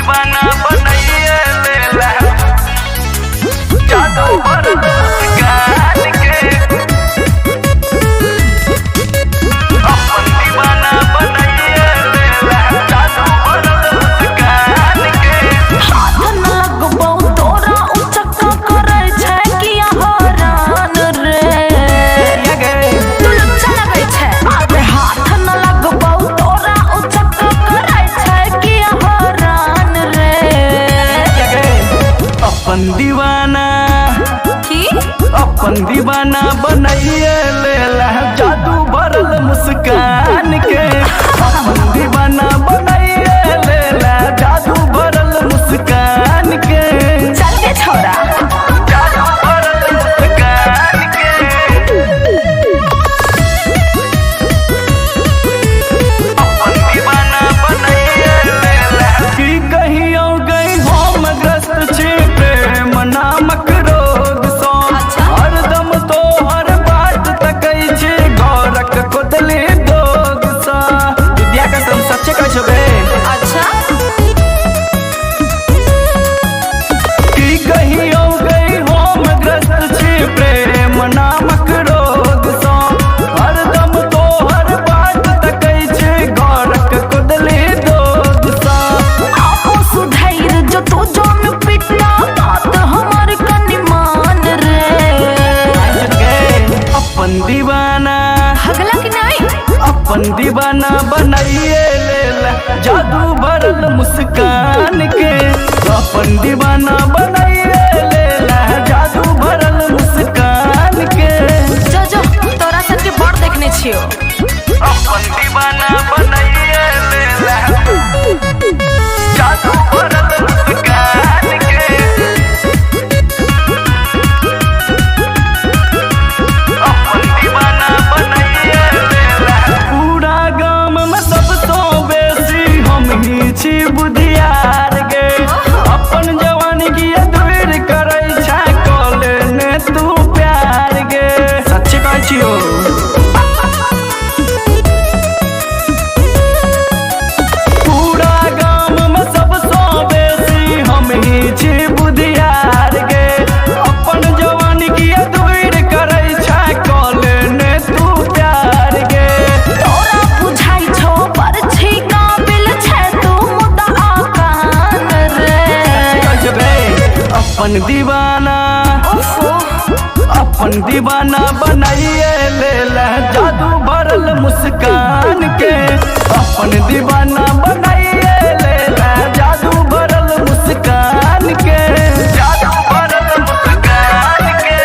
दीवाना बनाइए लेला जादू भरल मुस्कान के अपन दीवाना बनाइए लेला जादू भरल मुस्कान के हाथ न लगबौ तोरा उचक्का करे छै कि हरान रे तू लुच्चा लगै छै अरे हाथ न लगबौ तोरा उचक्का करे छै कि हरान रे अपन दीवाना की अपन दीवाना बनाइए लेला जादू भरल मुस्कान के अपन दीवाना बनाइए लेला जादू भरल मुस्कान के चल के छोरा जादू भरल मुस्कान के अपन दीवाना बनाइए लेला की कहियो गई हम ग्रस्त छी प्रेम नामक रोग सँ हरदम तोहर बात तकै छी घरक खोदले दोग सँ विद्या का सब सच्चे कहै छबे अच्छा की कहियो गई हम ग्रस्त छी प्रेम नामक रोग सँ हरदम तोहर बात तकै छी घरक खोदले दोग सँ आपो सुधैर जो तू जान पिटा बात हमर कनि मान रे अपन दीवाना हगला कि नहीं अपन दीवाना बनाइए लेला जादू भरल मुस्कान के अपन दीवाना बनाइए लेला जादू भरल मुस्कान के जो जो तोरा सबके बड़ देखने छियो अपन दीवाना बनाइए लेला जादू भरल मुस्कान के अपन दीवाना बनाइए लेला पूरा गाम में सबसँ बेसी हम ही छी बुधियार गे अपन जवानी की दूर करै छै कॉले ने तू प्यार गे सच्चे कहै छियो पूरा गाम में सबसँ बेसी हम ही छी बुधियार गे अपन जवानी की दूर करै छै कॉले ने तू प्यार गे तोरा बुझाइ छौ पर छी काबिल छै तू मुदा आकान रे अपन दीवाना ओफो अपन दीवाना बनाइए लेला जादू भरल मुस्कान के अपन दीवाना बनाइए लेला जादू भरल मुस्कान के जादू भरल मुस्कान के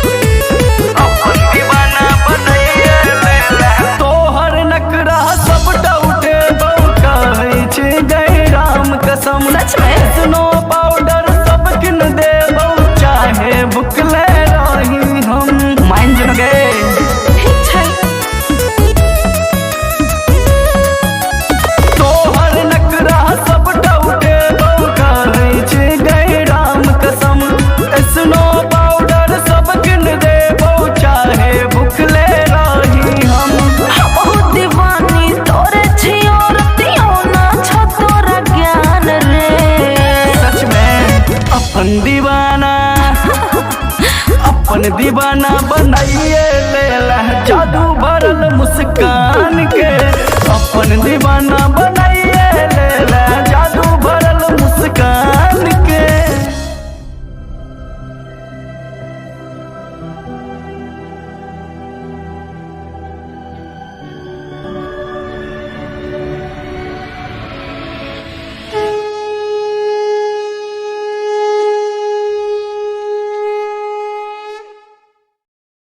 अपन दीवाना बनाइए लेला तोहर नखरा सबटा उठे बहु कहै छै गई राम कसम सच में? स्नो पाउडर सब किन देबौ चाहे भुखले रही हम मान जन गे ठीक छै तोहर नखरा सबटा उठे बहु कहै छै गई राम कसम स्नो पाउडर सब किन देबौ चाहे भुखले रही हम बहुत दीवानी तोरे छियो रतियो ना छ तोरा ज्ञान रे सच में अपन दीवाना अपन दीवाना बनाइए लेला जादू भरल मुस्कान के अपन दीवाना